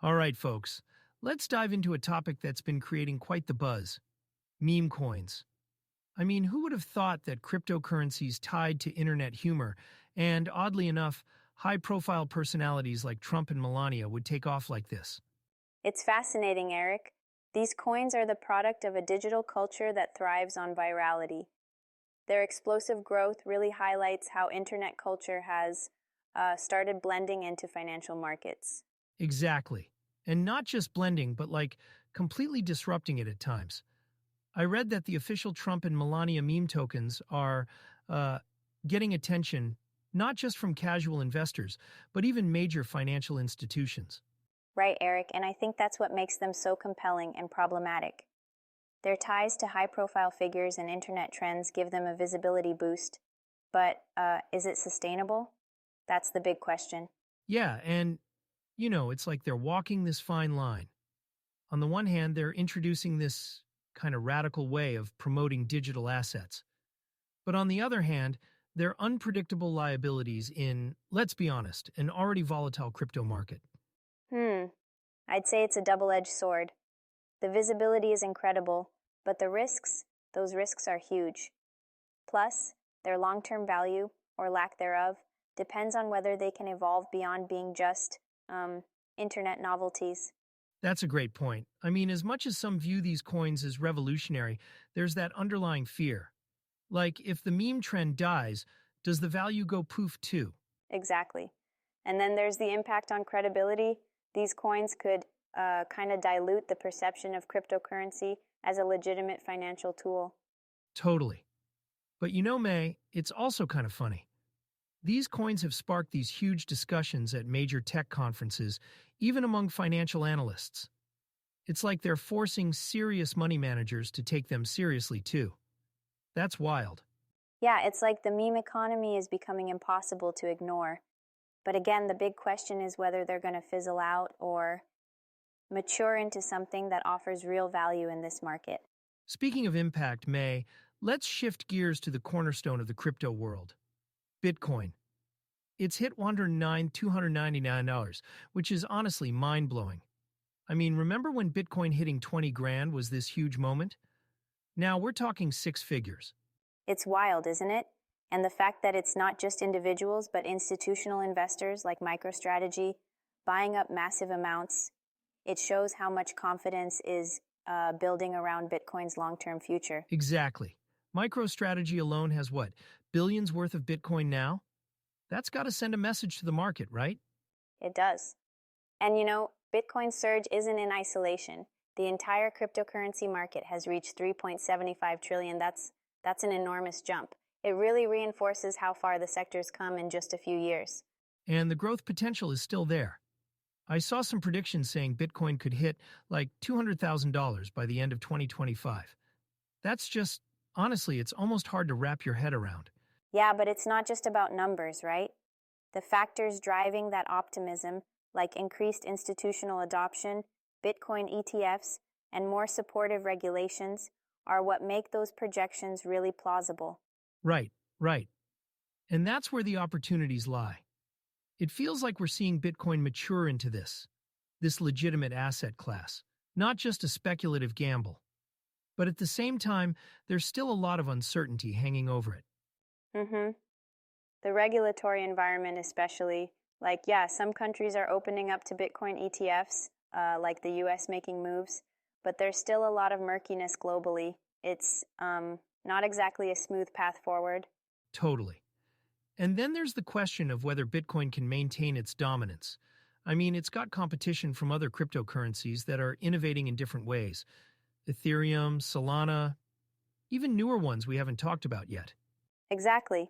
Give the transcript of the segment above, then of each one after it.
All right, folks, let's dive into a topic that's been creating quite the buzz: meme coins. I mean, who would have thought that cryptocurrencies tied to internet humor and, oddly enough, high profile personalities like Trump and Melania would take off like this? It's fascinating, Eric. These coins are the product of a digital culture that thrives on virality. Their explosive growth really highlights how internet culture has started blending into financial markets. Exactly. And not just blending, but completely disrupting it at times. I read that the official Trump and Melania meme tokens are getting attention not just from casual investors, but even major financial institutions. Right, Eric, and I think that's what makes them so compelling and problematic. Their ties to high-profile figures and internet trends give them a visibility boost, but is it sustainable? That's the big question. Yeah, and it's like they're walking this fine line. On the one hand, they're introducing this kind of radical way of promoting digital assets. But on the other hand, they're unpredictable liabilities in, let's be honest, an already volatile crypto market. I'd say it's a double-edged sword. The visibility is incredible, but those risks are huge. Plus, their long-term value, or lack thereof, depends on whether they can evolve beyond being just internet novelties. That's a great point. I mean, as much as some view these coins as revolutionary, there's that underlying fear. Like, if the meme trend dies, does the value go poof too? Exactly. And then there's the impact on credibility. These coins could kind of dilute the perception of cryptocurrency as a legitimate financial tool. Totally. But May, it's also kind of funny. These coins have sparked these huge discussions at major tech conferences, even among financial analysts. It's like they're forcing serious money managers to take them seriously too. That's wild. Yeah, it's like the meme economy is becoming impossible to ignore. But again, the big question is whether they're going to fizzle out or mature into something that offers real value in this market. Speaking of impact, May, let's shift gears to the cornerstone of the crypto world: Bitcoin. It's hit $299, which is honestly mind-blowing. I mean, remember when Bitcoin hitting 20 grand was this huge moment? Now we're talking six figures. It's wild, isn't it? And the fact that it's not just individuals, but institutional investors like MicroStrategy buying up massive amounts, it shows how much confidence is building around Bitcoin's long-term future. Exactly. MicroStrategy alone has what, billions worth of Bitcoin now? That's got to send a message to the market, right? It does. And Bitcoin's surge isn't in isolation. The entire cryptocurrency market has reached 3.75 trillion. That's an enormous jump. It really reinforces how far the sector's come in just a few years. And the growth potential is still there. I saw some predictions saying Bitcoin could hit like $200,000 by the end of 2025. That's just, honestly, it's almost hard to wrap your head around. Yeah, but it's not just about numbers, right? The factors driving that optimism, like increased institutional adoption, Bitcoin ETFs, and more supportive regulations, are what make those projections really plausible. Right. And that's where the opportunities lie. It feels like we're seeing Bitcoin mature into this legitimate asset class, not just a speculative gamble. But at the same time, there's still a lot of uncertainty hanging over it. The regulatory environment especially, some countries are opening up to Bitcoin ETFs, like the US making moves, but there's still a lot of murkiness globally. It's not exactly a smooth path forward. Totally. And then there's the question of whether Bitcoin can maintain its dominance. I mean, it's got competition from other cryptocurrencies that are innovating in different ways. Ethereum, Solana, even newer ones we haven't talked about yet. Exactly.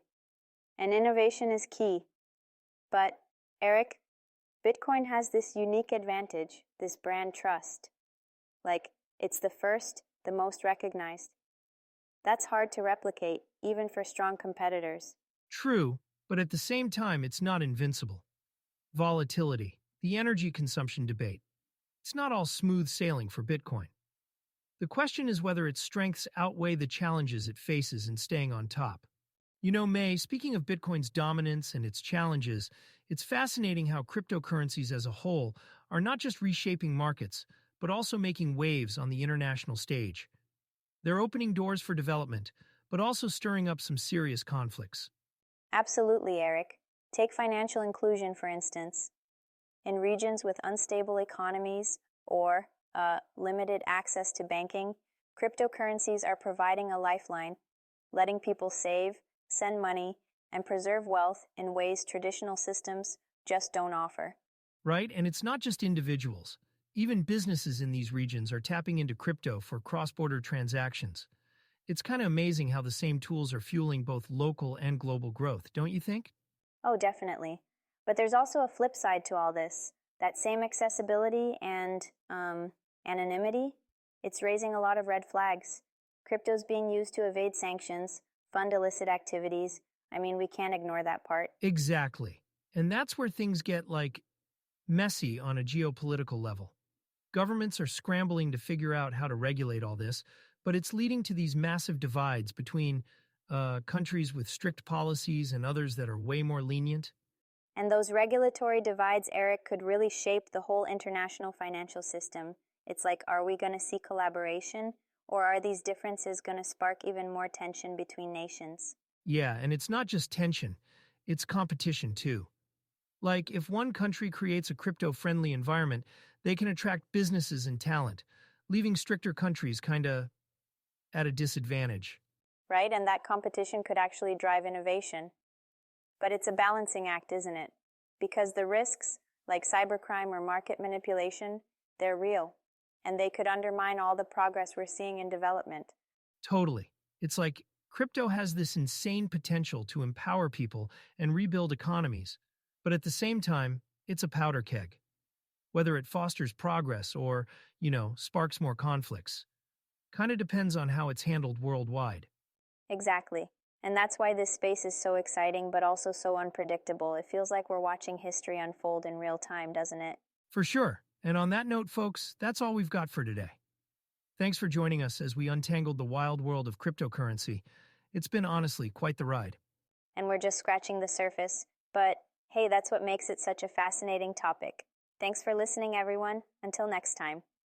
And innovation is key. But, Eric, Bitcoin has this unique advantage, this brand trust. It's the first, the most recognized. That's hard to replicate, even for strong competitors. True, but at the same time, it's not invincible. Volatility, the energy consumption debate. It's not all smooth sailing for Bitcoin. The question is whether its strengths outweigh the challenges it faces in staying on top. May, speaking of Bitcoin's dominance and its challenges, it's fascinating how cryptocurrencies as a whole are not just reshaping markets, but also making waves on the international stage. They're opening doors for development, but also stirring up some serious conflicts. Absolutely, Eric. Take financial inclusion, for instance. In regions with unstable economies or limited access to banking, cryptocurrencies are providing a lifeline, letting people save, send money, and preserve wealth in ways traditional systems just don't offer. Right? And it's not just individuals. Even businesses in these regions are tapping into crypto for cross border transactions. It's kind of amazing how the same tools are fueling both local and global growth, don't you think? Oh, definitely. But there's also a flip side to all this. That same accessibility and anonymity, it's raising a lot of red flags. Crypto's being used to evade sanctions, fund illicit activities. I mean, we can't ignore that part. Exactly. And that's where things get, messy on a geopolitical level. Governments are scrambling to figure out how to regulate all this, but it's leading to these massive divides between countries with strict policies and others that are way more lenient. And those regulatory divides, Eric, could really shape the whole international financial system. It's like, are we going to see collaboration, or are these differences going to spark even more tension between nations? Yeah, and it's not just tension, it's competition too. Like, if one country creates a crypto friendly environment, they can attract businesses and talent, leaving stricter countries kinda at a disadvantage. Right? And that competition could actually drive innovation. But it's a balancing act, isn't it? Because the risks, like cybercrime or market manipulation, they're real. And they could undermine all the progress we're seeing in development. Totally. It's like crypto has this insane potential to empower people and rebuild economies, but at the same time, it's a powder keg. Whether it fosters progress or, sparks more conflicts. Kinda depends on how it's handled worldwide. Exactly. And that's why this space is so exciting, but also so unpredictable. It feels like we're watching history unfold in real time, doesn't it? For sure. And on that note, folks, that's all we've got for today. Thanks for joining us as we untangled the wild world of cryptocurrency. It's been honestly quite the ride. And we're just scratching the surface. But hey, that's what makes it such a fascinating topic. Thanks for listening, everyone. Until next time.